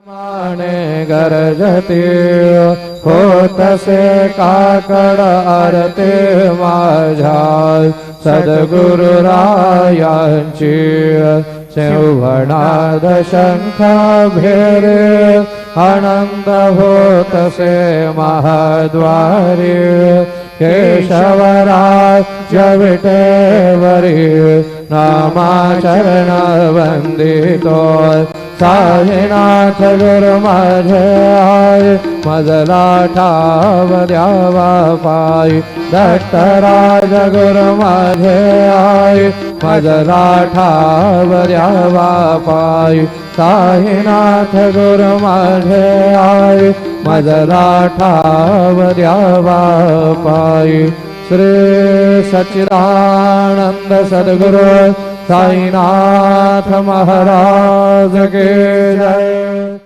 माने गरजते होतसे काकड आरते माझ्या सद्गुरुरायांची संवनाद शंख भेरे आनंद होतसे महाद्वारी केशवराज विटेवरी नामाचरण वंदितो साईनाथ गुरु माझे आय मजला ठाव द्यावा पाय दत्तराज गुरु माझे आय मजला ठाव द्यावा पाय साईनाथ गुरु माझे आय मजला ठाव द्यावा पाय श्री सच्चिदानंद सद्गुरु साईनाथ महाराज के जय।